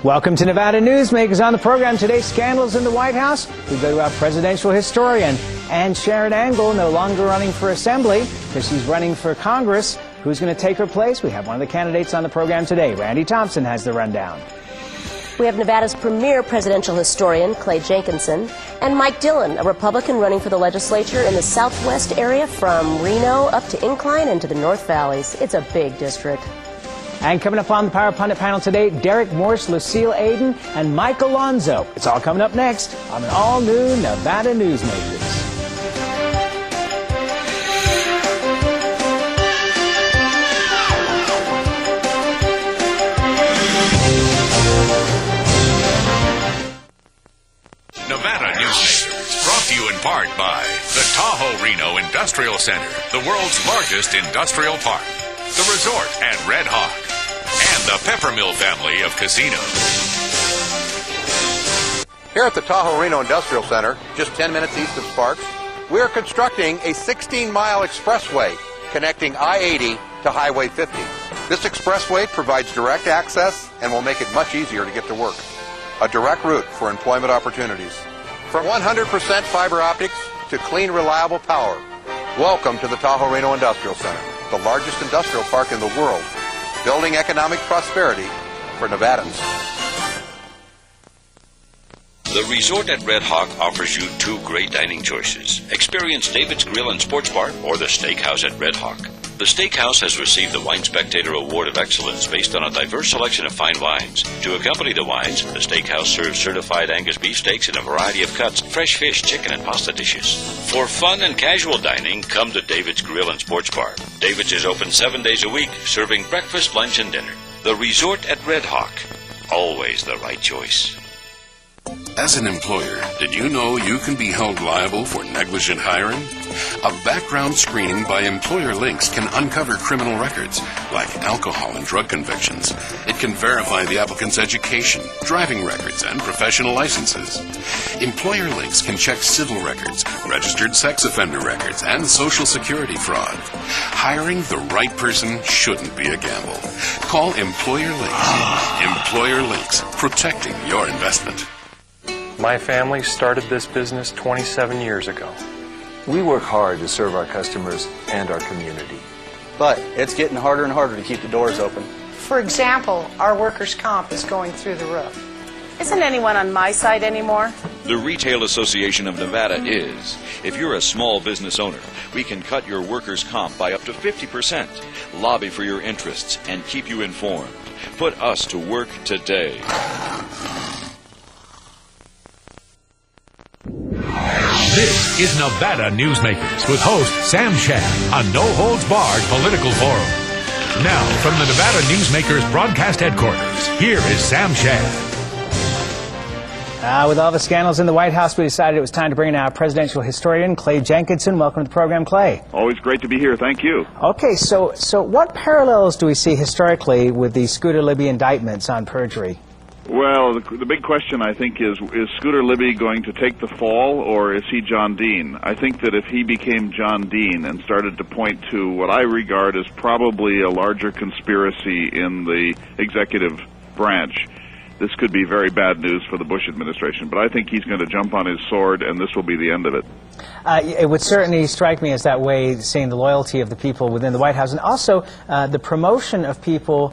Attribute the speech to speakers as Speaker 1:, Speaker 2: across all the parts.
Speaker 1: Welcome to Nevada Newsmakers. On the program today, scandals in the White House. We go to our presidential historian. And Sharon Angle, no longer running for Assembly because she's running for Congress. Who's going to take her place? We have one of the candidates on the program today. Randi Thompson has the rundown.
Speaker 2: We have Nevada's premier presidential historian, Clay Jenkinson, and Mike Dillon, a Republican running for the legislature in the southwest area from Reno up to Incline and to the North Valleys. It's a big district.
Speaker 1: And coming up on the Power Pundit panel today, Derek Morse, Lucille, Adin, and Mike Alonso. It's all coming up next on an all-new Nevada Newsmakers.
Speaker 3: Nevada Newsmakers, brought to you in part by the Tahoe Reno Industrial Center, the world's largest industrial park, the resort at Red Hawk, and the Peppermill family of casinos.
Speaker 4: Here at the Tahoe Reno Industrial Center, just 10 minutes east of Sparks, we are constructing a 16-mile expressway connecting I-80 to Highway 50. This expressway provides direct access and will make it much easier to get to work. A direct route for employment opportunities. From 100% fiber optics to clean, reliable power. Welcome to the Tahoe Reno Industrial Center, the largest industrial park in the world, building economic prosperity for Nevadans.
Speaker 5: The resort at Red Hawk offers you two great dining choices. Experience David's Grill and Sports Bar or the Steakhouse at Red Hawk. The Steakhouse has received the Wine Spectator Award of Excellence based on a diverse selection of fine wines. To accompany the wines, the Steakhouse serves certified Angus beef steaks in a variety of cuts, fresh fish, chicken, and pasta dishes. For fun and casual dining, come to David's Grill and Sports Bar. David's is open 7 days a week, serving breakfast, lunch, and dinner. The resort at Red Hawk. Always the right choice.
Speaker 6: As an employer, did you know you can be held liable for negligent hiring? A background screening by Employer Links can uncover criminal records, like alcohol and drug convictions. It can verify the applicant's education, driving records, and professional licenses. Employer Links can check civil records, registered sex offender records, and Social Security fraud. Hiring the right person shouldn't be a gamble. Call Employer Links. Employer Links, protecting your investment.
Speaker 7: My family started this business 27 years ago.
Speaker 8: We work hard to serve our customers and our community.
Speaker 9: But it's getting harder and harder to keep the doors open.
Speaker 10: For example, our workers' comp is going through the roof. Isn't anyone on my side anymore?
Speaker 11: The Retail Association of Nevada is. If you're a small business owner, we can cut your workers' comp by up to 50%, lobby for your interests, and keep you informed. Put us to work today.
Speaker 3: This is Nevada Newsmakers with host Sam Shad, a no-holds-barred political forum. Now, from the Nevada Newsmakers broadcast headquarters, here is Sam Shad.
Speaker 1: With all the scandals in the White House, we decided it was time to bring in our presidential historian, Clay Jenkinson. Welcome to the program, Clay.
Speaker 12: Always great to be here. Thank you.
Speaker 1: Okay, so what parallels do we see historically with the Scooter Libby indictments on perjury?
Speaker 12: Well, the big question, I think, is Scooter Libby going to take the fall, or is he John Dean? I think that if he became John Dean and started to point to what I regard as probably a larger conspiracy in the executive branch, this could be very bad news for the Bush administration. But I think he's going to jump on his sword, and this will be the end of it.
Speaker 1: It would certainly strike me as that way, seeing the loyalty of the people within the White House, and also the promotion of people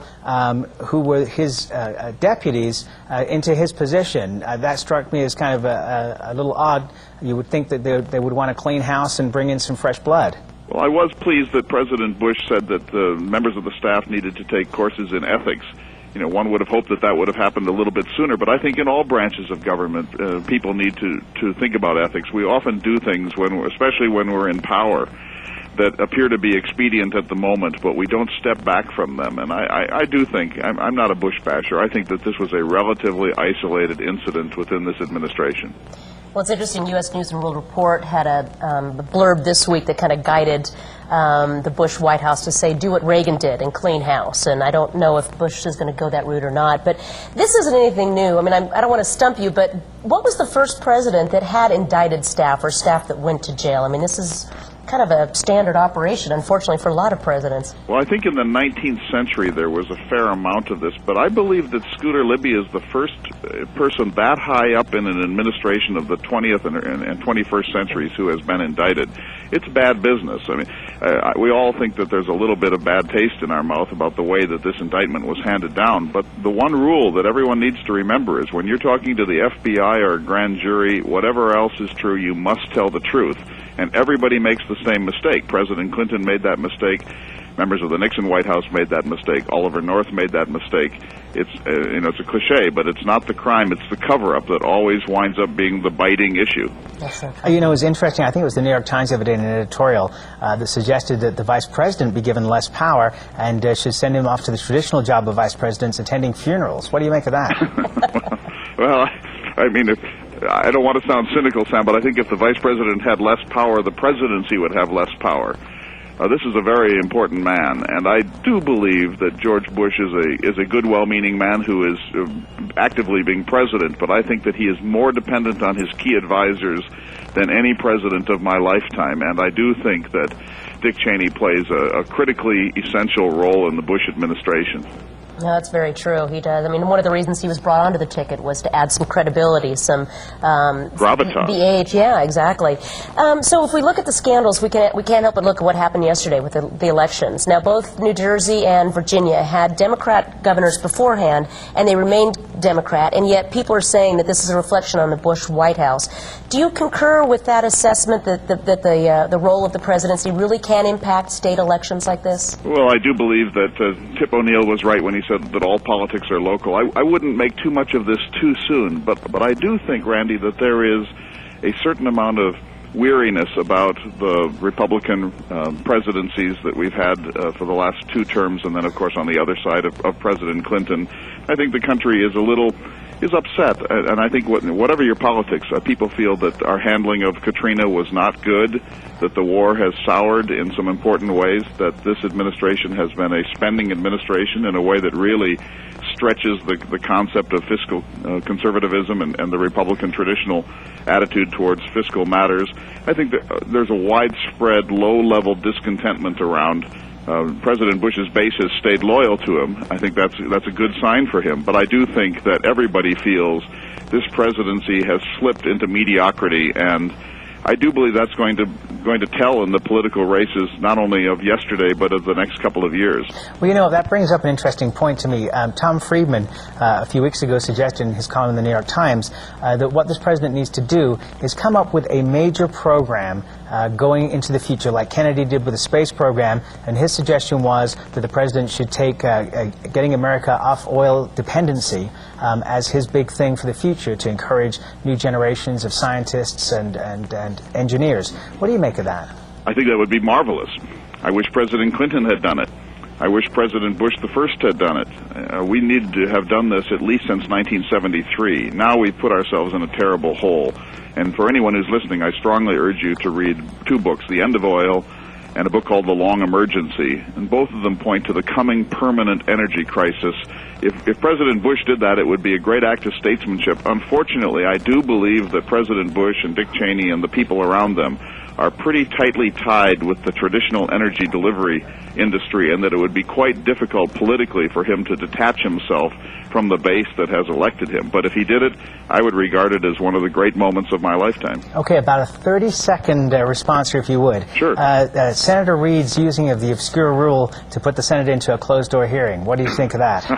Speaker 1: who were his deputies into his position. That struck me as kind of a little odd. You would think that they would want to clean house and bring in some fresh blood.
Speaker 12: Well, I was pleased that President Bush said that the members of the staff needed to take courses in ethics. You know, one would have hoped that would have happened a little bit sooner, but I think in all branches of government, people need to think about ethics. We often do things, especially when we're in power, that appear to be expedient at the moment, but we don't step back from them. And I do think, I'm not a Bush basher, I think that this was a relatively isolated incident within this administration.
Speaker 2: Well, it's interesting, U.S. News and World Report had a blurb this week that kind of guided the Bush White House to say, do what Reagan did and clean house. And I don't know if Bush is going to go that route or not. But this isn't anything new. I mean, I don't want to stump you, but what was the first president that had indicted staff or staff that went to jail? I mean, this is kind of a standard operation, unfortunately, for a lot of presidents.
Speaker 12: Well, I think in the 19th century there was a fair amount of this, but I believe that Scooter Libby is the first person that high up in an administration of the 20th and 21st centuries who has been indicted. It's bad business. I mean, we all think that there's a little bit of bad taste in our mouth about the way that this indictment was handed down, but the one rule that everyone needs to remember is when you're talking to the FBI or a grand jury, whatever else is true, you must tell the truth. And everybody makes the same mistake. President Clinton made that mistake. Members of the Nixon White House made that mistake. Oliver North made that mistake. It's it's a cliche, but it's not the crime, it's the cover-up that always winds up being the biting issue.
Speaker 1: Yes, sir. It was interesting. I think it was the New York Times the other day in an editorial that suggested that the vice president be given less power and should send him off to the traditional job of vice presidents, attending funerals. What do you make of that?
Speaker 12: Well, I mean, I don't want to sound cynical, Sam, but I think if the vice president had less power, the presidency would have less power. This is a very important man, and I do believe that George Bush is a good, well-meaning man who is actively being president, but I think that he is more dependent on his key advisors than any president of my lifetime, and I do think that Dick Cheney plays a critically essential role in the Bush administration.
Speaker 2: No, that's very true. He does. I mean, one of the reasons he was brought onto the ticket was to add some credibility, some
Speaker 12: gravitas.
Speaker 2: The age, yeah, exactly. So if we look at the scandals, we can't help but look at what happened yesterday with the elections. Now, both New Jersey and Virginia had Democrat governors beforehand, and they remained Democrat, and yet people are saying that this is a reflection on the Bush White House. Do you concur with that assessment that the role of the presidency really can impact state elections like this?
Speaker 12: Well, I do believe that Tip O'Neill was right when he said that all politics are local. I wouldn't make too much of this too soon, but I do think, Randy, that there is a certain amount of weariness about the Republican presidencies that we've had for the last two terms, and then, of course, on the other side of President Clinton. I think the country is upset, and I think whatever your politics, people feel that our handling of Katrina was not good, that the war has soured in some important ways, that this administration has been a spending administration in a way that really stretches the concept of fiscal conservatism and the Republican traditional attitude towards fiscal matters. I think that there's a widespread low-level discontentment around President Bush's base has stayed loyal to him. I think that's a good sign for him. But I do think that everybody feels this presidency has slipped into mediocrity, and I do believe that's going to tell in the political races, not only of yesterday, but of the next couple of years.
Speaker 1: Well, that brings up an interesting point to me. Tom Friedman, a few weeks ago, suggested in his column in the New York Times that what this president needs to do is come up with a major program going into the future, like Kennedy did with the space program, and his suggestion was that the president should take getting America off oil dependency as his big thing for the future to encourage new generations of scientists and engineers. What do you make of that?
Speaker 12: I think that would be marvelous. I wish President Clinton had done it. I wish President Bush the first had done it. We needed to have done this at least since 1973. Now we've put ourselves in a terrible hole. And for anyone who's listening, I strongly urge you to read two books, The End of Oil and a book called The Long Emergency. And both of them point to the coming permanent energy crisis. If President Bush did that, it would be a great act of statesmanship. Unfortunately, I do believe that President Bush and Dick Cheney and the people around them are pretty tightly tied with the traditional energy delivery industry, and that it would be quite difficult politically for him to detach himself from the base that has elected him. But if he did it, I would regard it as one of the great moments of my lifetime. Okay, about a 30-second response here, if you would. Sure.
Speaker 1: Senator Reid's using of the obscure rule to put the Senate into a closed-door hearing. What do you think of that?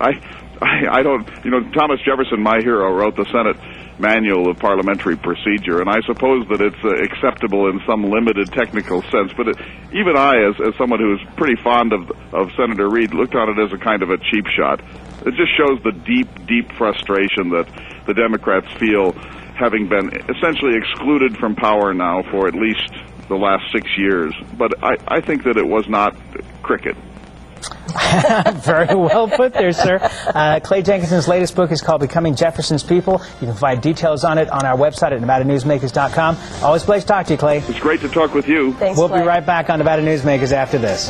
Speaker 12: I don't, Thomas Jefferson, my hero, wrote the Senate Manual of Parliamentary Procedure, and I suppose that it's acceptable in some limited technical sense, but even I, as someone who is pretty fond of Senator Reid, looked on it as a kind of a cheap shot. It just shows the deep frustration that the Democrats feel, having been essentially excluded from power now for at least the last 6 years. But I think that it was not cricket.
Speaker 1: Very well put there, sir. Clay Jenkinson's latest book is called Becoming Jefferson's People. You can find details on it on our website at NevadaNewsmakers.com. Always a pleasure to talk to you, Clay.
Speaker 12: It's great to talk with you.
Speaker 2: Thanks,
Speaker 1: we'll
Speaker 2: Clay.
Speaker 1: be right back on Nevada Newsmakers after this.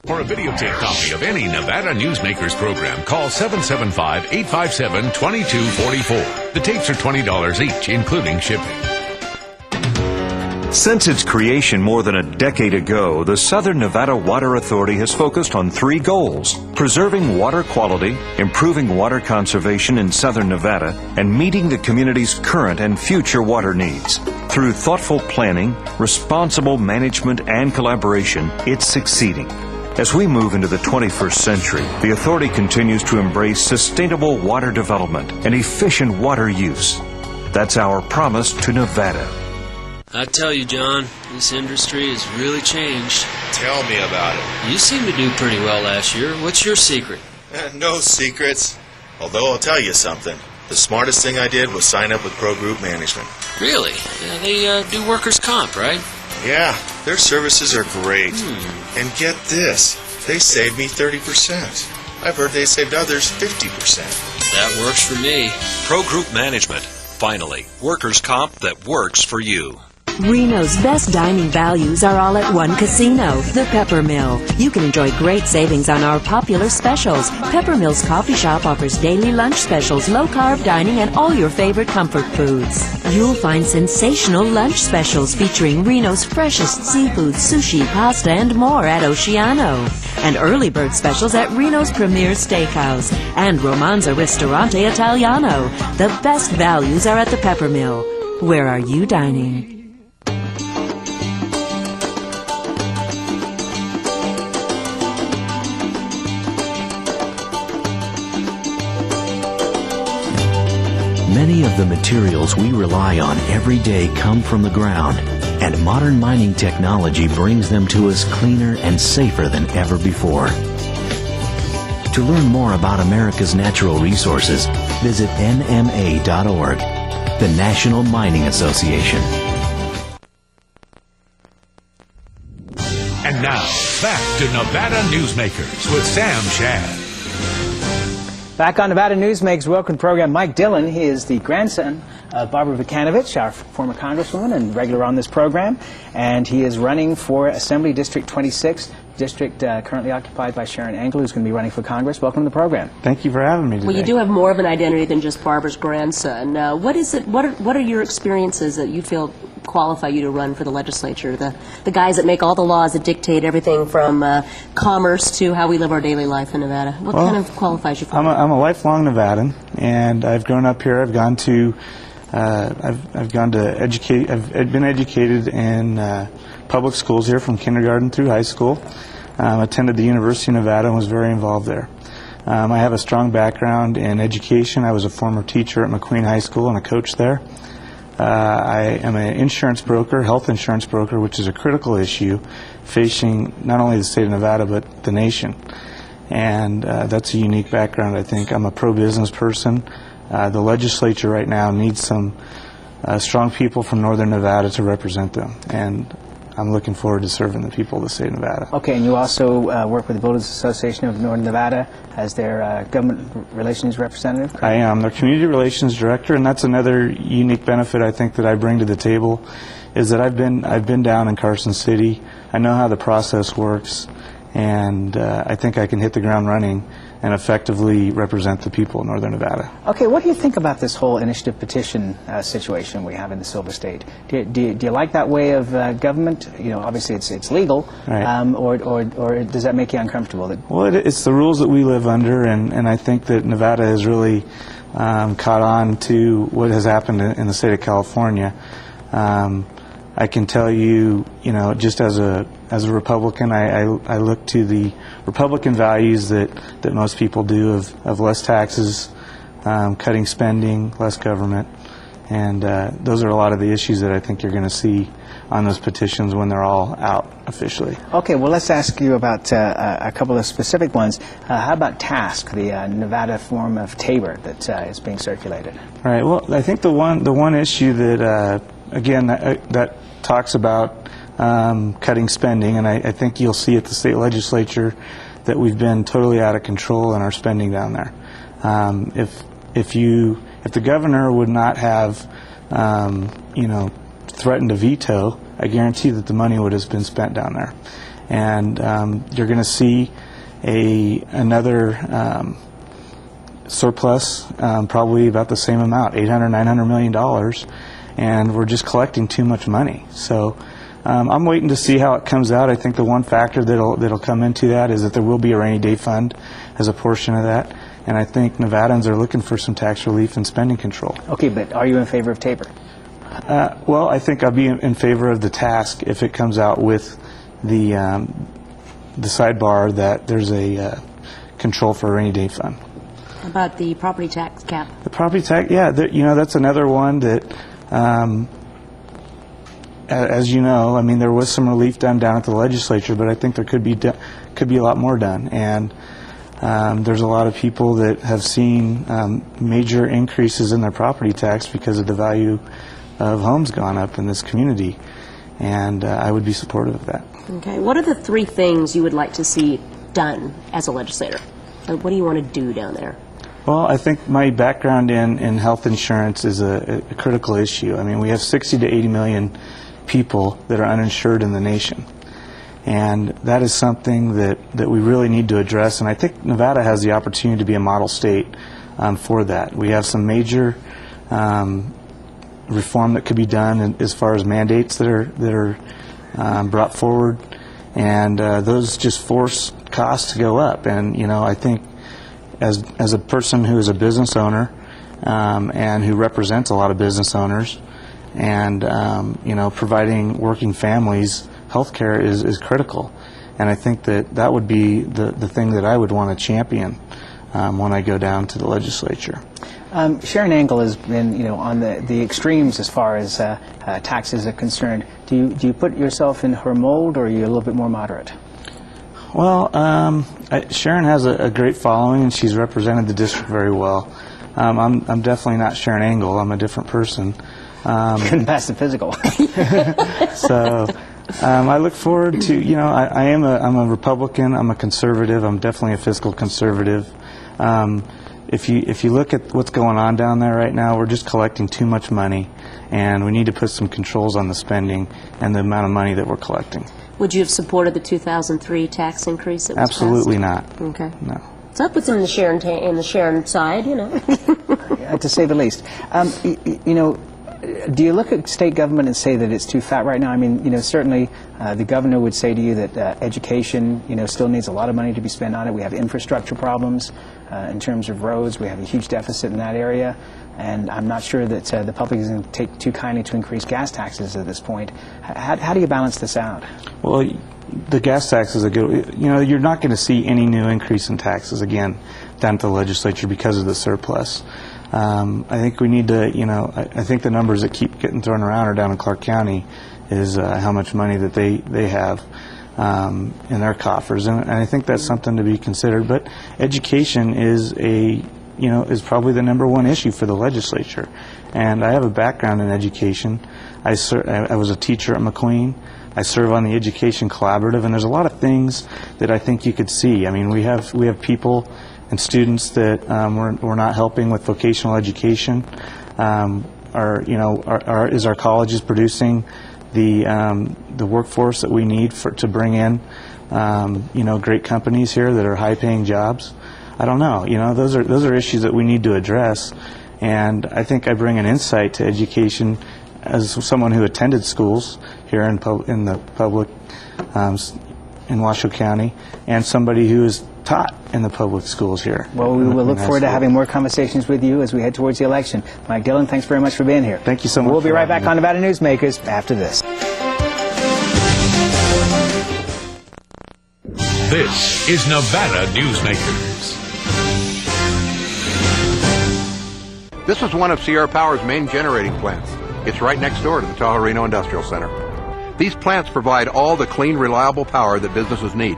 Speaker 3: For For a videotape copy of any Nevada Newsmakers program, call 775-857-2244. The tapes are $20 each, including shipping.
Speaker 13: Since its creation more than a decade ago, the Southern Nevada Water Authority has focused on 3 goals: preserving water quality, improving water conservation in Southern Nevada, and meeting the community's current and future water needs. Through thoughtful planning, responsible management, and collaboration, it's succeeding. As we move into the 21st century, the authority continues to embrace sustainable water development and efficient water use. That's our promise to Nevada.
Speaker 14: I tell you, John, this industry has really changed.
Speaker 15: Tell me about it.
Speaker 14: You seem to do pretty well last year. What's your secret?
Speaker 15: No secrets. Although I'll tell you something. The smartest thing I did was sign up with Pro Group Management.
Speaker 14: Really? They do workers' comp, right?
Speaker 15: Yeah, their services are great. And get this, they saved me 30%. I've heard they saved others 50%.
Speaker 14: That works for me.
Speaker 16: Pro Group Management. Finally, workers' comp that works for you.
Speaker 17: Reno's best dining values are all at one casino, the Pepper Mill. You can enjoy great savings on our popular specials. Pepper Mill's coffee shop offers daily lunch specials, low-carb dining, and all your favorite comfort foods. You'll find sensational lunch specials featuring Reno's freshest seafood, sushi, pasta, and more at Oceano. And early bird specials at Reno's Premier Steakhouse and Romanza Ristorante Italiano. The best values are at the Pepper Mill. Where are you dining?
Speaker 18: Many of the materials we rely on every day come from the ground, and modern mining technology brings them to us cleaner and safer than ever before. To learn more about America's natural resources, visit nma.org, the National Mining Association.
Speaker 3: And now, back to Nevada Newsmakers with Sam Shad.
Speaker 1: Back on Nevada Newsmakers, welcome to the program Mike Dillon. He is the grandson of Barbara Vukanovich, our former congresswoman and regular on this program. And he is running for Assembly District 26, district currently occupied by Sharon Engel, who's going to be running for Congress. Welcome to the program.
Speaker 19: Thank you for having me today.
Speaker 2: Well, you do have more of an identity than just Barbara's grandson. What is it? What are your experiences that you feel qualify you to run for the legislature? The guys that make all the laws that dictate everything from commerce to how we live our daily life in Nevada. What kind of qualifies you for?
Speaker 19: I'm a lifelong Nevadan, and I've grown up here. I've gone to educate. I've been educated in public schools here from kindergarten through high school. Attended the University of Nevada and was very involved there. I have a strong background in education. I was a former teacher at McQueen High School and a coach there. I am an insurance broker, health insurance broker, which is a critical issue facing not only the state of Nevada but the nation. And that's a unique background, I think. I'm a pro-business person. The legislature right now needs some strong people from northern Nevada to represent them. And I'm looking forward to serving the people of the state of Nevada.
Speaker 1: Okay, and you also work with the Builders Association of Northern Nevada as their government relations representative, correct?
Speaker 19: I am their community relations director, and that's another unique benefit I think that I bring to the table, is that I've been down in Carson City. I know how the process works, and I think I can hit the ground running and effectively represent the people of Northern Nevada.
Speaker 1: Okay, what do you think about this whole initiative petition situation we have in the Silver State? Do you like that way of government? You know, obviously it's legal, right. Or does that make you uncomfortable?
Speaker 19: Well, it's the rules that we live under, and I think that Nevada has really caught on to what has happened in the state of California. I can tell you, you know, just as a Republican, I look to the Republican values that most people do of less taxes, cutting spending, less government, and those are a lot of the issues that I think you're going to see on those petitions when they're all out officially. Okay, well, let's ask you about a couple of specific ones. How about TASK, the Nevada form of TABOR that is being circulated? All right. Well, I think the one issue that again that talks about cutting spending, and I think you'll see at the state legislature that we've been totally out of control in our spending down there. If the governor would not have threatened to veto, I guarantee that the money would have been spent down there. And you're going to see another surplus, probably about the same amount, $800, $900 million, and we're just collecting too much money. So I'm waiting to see how it comes out. I think the one factor that'll come into that is that there will be a rainy day fund as a portion of that, and I think Nevadans are looking for some tax relief and spending control.
Speaker 1: Okay, but are you in favor of taper?
Speaker 19: Well, I think I'll be in favor of the task if it comes out with the sidebar that there's a control for a rainy day fund.
Speaker 2: How about the property tax cap?
Speaker 19: The property tax, yeah, that's another one that, as you know, I mean, there was some relief done down at the legislature, but I think there could be a lot more done. And there's a lot of people that have seen major increases in their property tax because of the value of homes gone up in this community, and I would be supportive of that.
Speaker 2: Okay. What are the 3 things you would like to see done as a legislator? What do you want to do down there?
Speaker 19: Well, I think my background in health insurance is a critical issue. I mean, we have 60 to 80 million people that are uninsured in the nation, and that is something that we really need to address, and I think Nevada has the opportunity to be a model state for that. We have some major reform that could be done as far as mandates that are brought forward, and those just force costs to go up. And I think as a person who is a business owner and who represents a lot of business owners, and providing working families health care is critical, and I think that would be the thing that I would want to champion when I go down to the legislature.
Speaker 1: Sharon Angle has been, on the extremes as far as taxes are concerned. Do you put yourself in her mold, or are you a little bit more moderate?
Speaker 19: Well, Sharon has a great following, and she's represented the district very well. I'm definitely not Sharon Angle. I'm a different person.
Speaker 1: Couldn't pass the physical.
Speaker 19: So I look forward to, I'm a Republican. I'm a conservative. I'm definitely a fiscal conservative. If you look at what's going on down there right now, we're just collecting too much money, and we need to put some controls on the spending and the amount of money that we're collecting.
Speaker 2: Would you have supported the 2003 tax increase that was
Speaker 19: Absolutely
Speaker 2: passed?
Speaker 19: not.
Speaker 2: Okay.
Speaker 19: No.
Speaker 2: So that puts him in the Sharon side,
Speaker 1: To say the least. Do you look at state government and say that it's too fat right now? I mean, certainly the governor would say to you that education, still needs a lot of money to be spent on it. We have infrastructure problems in terms of roads. We have a huge deficit in that area. And I'm not sure that the public is going to take too kindly to increase gas taxes at this point. How do you balance this out?
Speaker 19: Well, the gas taxes are good. You're not going to see any new increase in taxes again down at the legislature because of the surplus. I think we need to, I think the numbers that keep getting thrown around are down in Clark County is how much money that they have in their coffers, and I think that's something to be considered. But education is is probably the #1 issue for the legislature, and I have a background in education. I was a teacher at McQueen. I serve on the Education Collaborative, and there's a lot of things that I think you could see. I mean, we have people and students that we're not helping with vocational education. Is our colleges producing the workforce that we need to bring in great companies here that are high-paying jobs? I don't know. Those are issues that we need to address, and I think I bring an insight to education as someone who attended schools here in the public in Washoe County, and somebody who is taught in the public schools here.
Speaker 1: Well, we will look forward to having more conversations with you as we head towards the election. Mike Dillon, thanks very much for being here.
Speaker 19: Thank you so much.
Speaker 1: We'll be right back on Nevada Newsmakers after this.
Speaker 3: This is Nevada Newsmakers.
Speaker 4: This is one of Sierra Power's main generating plants. It's right next door to the Tahoe Reno Industrial Center. These plants provide all the clean, reliable power that businesses need.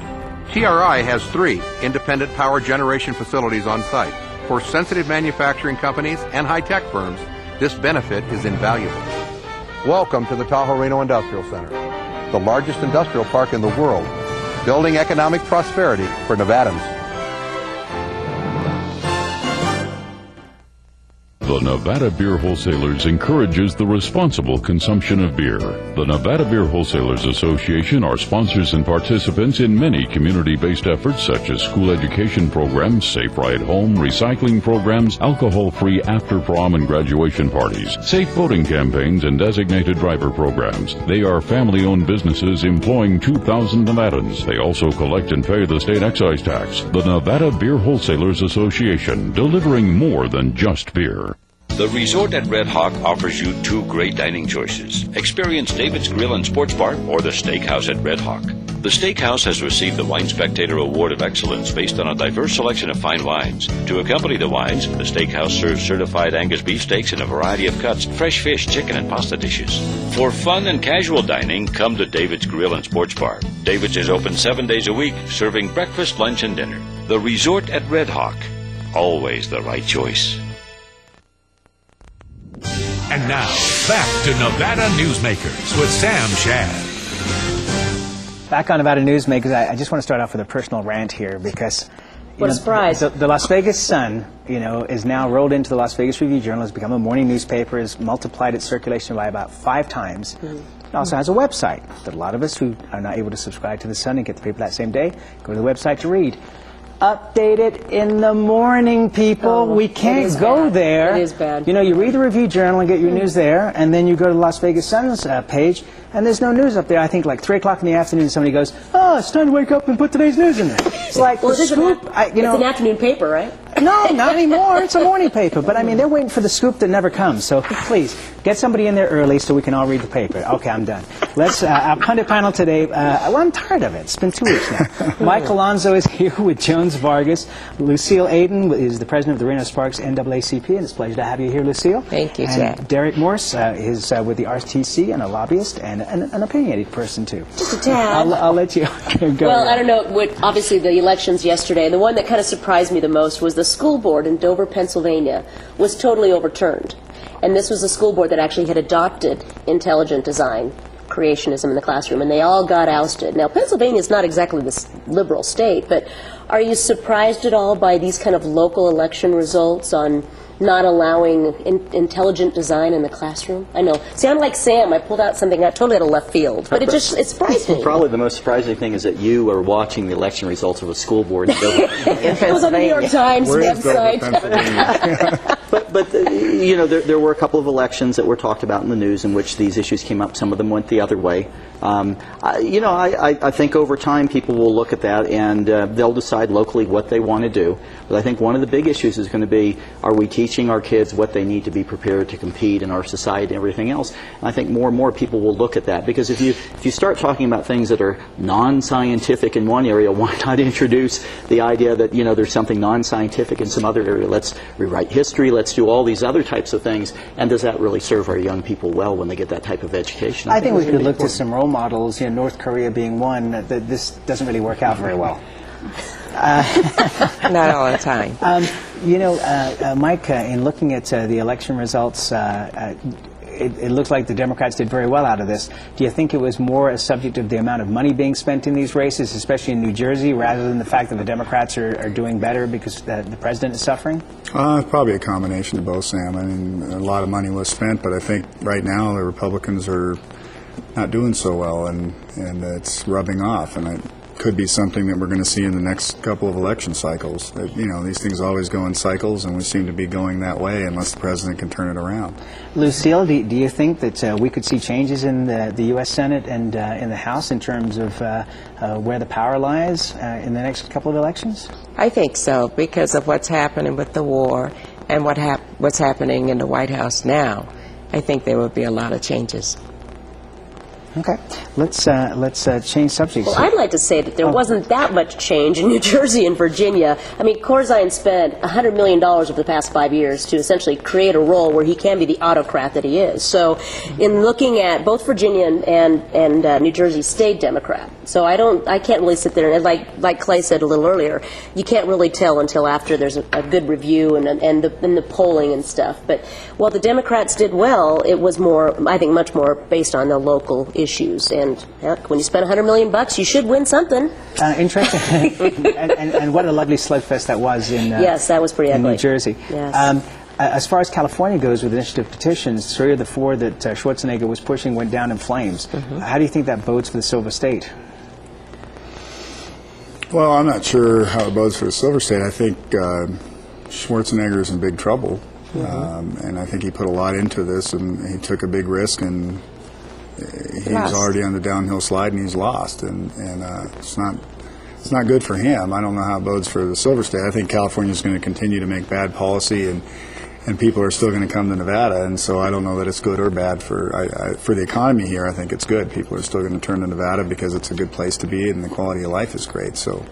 Speaker 4: TRI has 3 independent power generation facilities on site. For sensitive manufacturing companies and high-tech firms, this benefit is invaluable. Welcome to the Tahoe Reno Industrial Center, the largest industrial park in the world, building economic prosperity for Nevadans.
Speaker 20: The Nevada Beer Wholesalers encourages the responsible consumption of beer. The Nevada Beer Wholesalers Association are sponsors and participants in many community-based efforts such as school education programs, safe ride home, recycling programs, alcohol-free after-prom and graduation parties, safe voting campaigns, and designated driver programs. They are family-owned businesses employing 2,000 Nevadans. They also collect and pay the state excise tax. The Nevada Beer Wholesalers Association, delivering more than just beer.
Speaker 5: The resort at Red Hawk offers you two great dining choices. Experience David's Grill and Sports Bar or the Steakhouse at Red Hawk. The Steakhouse has received the Wine Spectator Award of Excellence based on a diverse selection of fine wines. To accompany the wines, the Steakhouse serves certified Angus beef steaks in a variety of cuts, fresh fish, chicken, and pasta dishes. For fun and casual dining, come to David's Grill and Sports Bar. David's is open 7 days a week, serving breakfast, lunch, and dinner. The resort at Red Hawk. Always the right choice.
Speaker 3: And now, back to Nevada Newsmakers with Sam Shad.
Speaker 1: Back on Nevada Newsmakers, I just want to start off with a personal rant here because...
Speaker 2: What a surprise.
Speaker 1: The Las Vegas Sun, is now rolled into the Las Vegas Review-Journal, has become a morning newspaper, has multiplied its circulation by about 5 times. It also has a website that a lot of us who are not able to subscribe to the Sun and get the paper that same day, go to the website to read. Update it in the morning, people.
Speaker 2: Oh,
Speaker 1: we can't go
Speaker 2: bad.
Speaker 1: there.
Speaker 2: It is bad.
Speaker 1: You read the Review-Journal and get your news there, and then you go to the Las Vegas Sun's page, and there's no news up there. I think like 3 o'clock in the afternoon, somebody goes, "Oh, it's time to wake up and put today's news in there." It's like
Speaker 2: well,
Speaker 1: the scoop.
Speaker 2: It's an afternoon paper, right?
Speaker 1: No, not anymore. It's a morning paper. But I mean, they're waiting for the scoop that never comes. So please get somebody in there early so we can all read the paper. Okay, I'm done. Let's our pundit panel today. Well, I'm tired of it. It's been 2 weeks now. Mike Alonso is here with Jones Vargas. Lucille Adin is the president of the Reno Sparks NAACP, and it's a pleasure to have you here, Lucille.
Speaker 21: Thank you,
Speaker 1: and
Speaker 21: Chad.
Speaker 1: Derek Morse is with the RTC and a lobbyist and an opinionated person too.
Speaker 2: Just a tad.
Speaker 1: I'll let you go.
Speaker 2: Well, I don't know. Obviously, the elections yesterday, the one that kind of surprised me the most was the school board in Dover, Pennsylvania, was totally overturned. And this was a school board that actually had adopted intelligent design, creationism in the classroom, and they all got ousted. Now, Pennsylvania is not exactly this liberal state, but are you surprised at all by these kind of local election results on not allowing intelligent design in the classroom? I know. See, I'm like Sam. I pulled out something out totally out of left field, but it surprised me.
Speaker 9: Probably the most surprising thing is that you are watching the election results of a school board in Dover.
Speaker 2: It was on the New York Times website.
Speaker 9: But there were a couple of elections that were talked about in the news in which these issues came up. Some of them went the other way. I think over time people will look at that and they'll decide locally what they want to do. But I think one of the big issues is going to be, are we teaching our kids what they need to be prepared to compete in our society and everything else? And I think more and more people will look at that, because if you start talking about things that are non-scientific in one area, why not introduce the idea that there's something non-scientific in some other area? Let's rewrite history. Let's do all these other types of things. And does that really serve our young people well when they get that type of education?
Speaker 1: I think we could look to some role models, North Korea being one, that this doesn't really work out very well.
Speaker 21: Not all the time.
Speaker 1: Mike, in looking at the election results, it looks like the Democrats did very well out of this. Do you think it was more a subject of the amount of money being spent in these races, especially in New Jersey, rather than the fact that the Democrats are doing better because the president is suffering?
Speaker 22: Probably a combination of both, Sam. I mean, a lot of money was spent, but I think right now the Republicans are not doing so well, and it's rubbing off, and it could be something that we're going to see in the next couple of election cycles. These things always go in cycles, and we seem to be going that way unless the president can turn it around.
Speaker 1: Lucille, do you think that we could see changes in the U.S. Senate and in the House in terms of where the power lies in the next couple of elections?
Speaker 21: I think so, because of what's happening with the war and what's happening in the White House now. I think there will be a lot of changes.
Speaker 1: Okay, let's change subjects.
Speaker 2: Well, I'd like to say that there wasn't that much change in New Jersey and Virginia. I mean, Corzine spent $100 million over the past 5 years to essentially create a role where he can be the autocrat that he is. So, in looking at both Virginia and New Jersey stayed Democrat. So I can't really sit there and like Clay said a little earlier, you can't really tell until after there's a good review and the polling and stuff. But while the Democrats did well, it was more, I think, much more based on the local issues. And heck, when you spend $100 million, you should win something.
Speaker 1: Interesting. and what a lovely slugfest that was in
Speaker 2: yes, that was pretty ugly.
Speaker 1: New Jersey.
Speaker 2: Yes.
Speaker 1: As far as California goes with initiative petitions, 3 of the 4 that Schwarzenegger was pushing went down in flames. How do you think that bodes for the Silver State?
Speaker 22: Well, I'm not sure how it bodes for the Silver State. I think Schwarzenegger is in big trouble, and I think he put a lot into this, and he took a big risk, and he was already on the downhill slide, and he's lost, and it's not good for him. I don't know how it bodes for the Silver State. I think California is going to continue to make bad policy, and people are still going to come to Nevada, and so I don't know that it's good or bad for the economy here. I think it's good. People are still going to turn to Nevada because it's a good place to be, and the quality of life is great. So.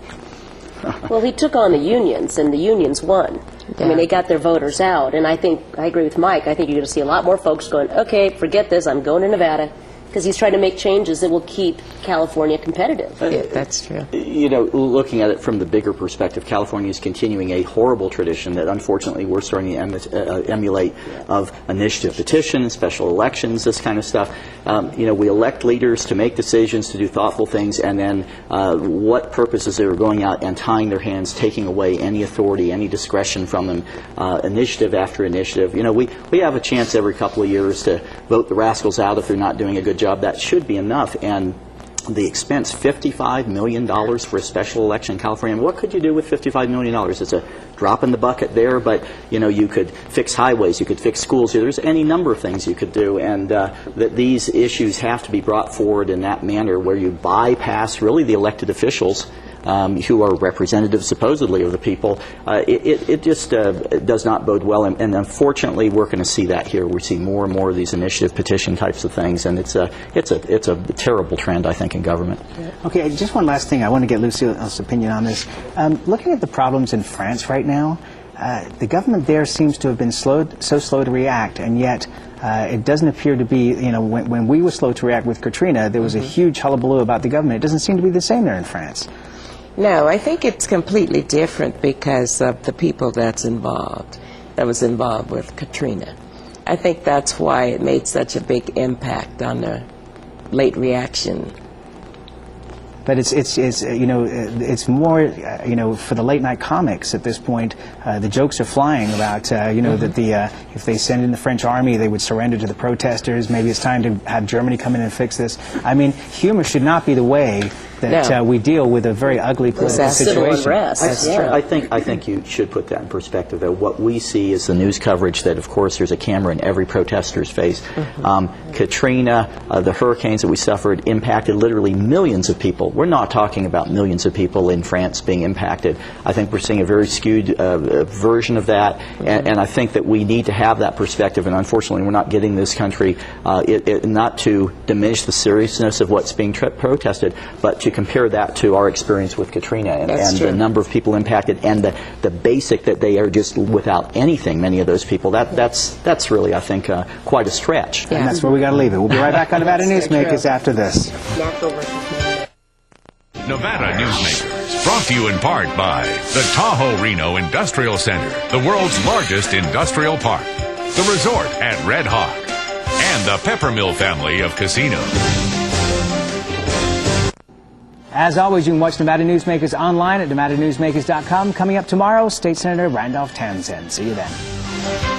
Speaker 2: Well, he took on the unions, and the unions won. I mean, they got their voters out, and I agree with Mike. I think you're going to see a lot more folks going, okay, forget this, I'm going to Nevada, because he's trying to make changes that will keep California competitive.
Speaker 21: Yeah, that's true.
Speaker 9: You know, looking at it from the bigger perspective, California is continuing a horrible tradition that unfortunately we're starting to emulate of initiative petitions, special elections, this kind of stuff. You know, we elect leaders to make decisions, to do thoughtful things, and then what purposes they were going out and tying their hands, taking away any authority, any discretion from them, initiative after initiative. You know, we have a chance every couple of years to vote the rascals out if they're not doing a good job. That should be enough. And the expense, $55 million for a special election in California. And what could you do with $55 million? It's a drop in the bucket there, but you know, you could fix highways, you could fix schools. There's any number of things you could do, and that these issues have to be brought forward in that manner where you bypass really the elected officials who are representatives supposedly of the people. It just does not bode well, and unfortunately we're going to see that here. We're seeing more and more of these initiative petition types of things, and it's a terrible trend, I think, in government.
Speaker 1: Okay, just one last thing. I want to get Lucille's opinion on this. Looking at the problems in France right now, the government there seems to have been so slow to react, and yet it doesn't appear to be, you know, when we were slow to react with Katrina, there was a huge hullabaloo about the government. It doesn't seem to be the same there in France.
Speaker 21: No, I think it's completely different because of the people that was involved with Katrina. I think that's why it made such a big impact on the late reaction.
Speaker 1: But it's you know, it's more you know, for the late night comics at this point. The jokes are flying about you know, that if they send in the French army, they would surrender to the protesters. Maybe it's time to have Germany come in and fix this. I mean, humor should not be the way that we deal with a very ugly political situation.
Speaker 9: I think you should put that in perspective, though. What we see is the news coverage that, of course, there's a camera in every protester's face. Katrina, the hurricanes that we suffered impacted literally millions of people. We're not talking about millions of people in France being impacted. I think we're seeing a very skewed version of that, and I think that we need to have that perspective, and unfortunately we're not getting this country, not to diminish the seriousness of what's being protested, but to compare that to our experience with Katrina and the number of people impacted and the basic that they are just without anything, many of those people. That's really, I think, quite a stretch.
Speaker 1: And that's where we got to leave it. We'll be right back on Nevada Newsmakers after this.
Speaker 3: Nevada Newsmakers, brought to you in part by the Tahoe Reno Industrial Center, the world's largest industrial park, the resort at Red Hawk, and the Peppermill family of casinos.
Speaker 1: As always, you can watch Nevada Newsmakers online at NevadaNewsmakers.com. Coming up tomorrow, State Senator Randolph Townsend. See you then.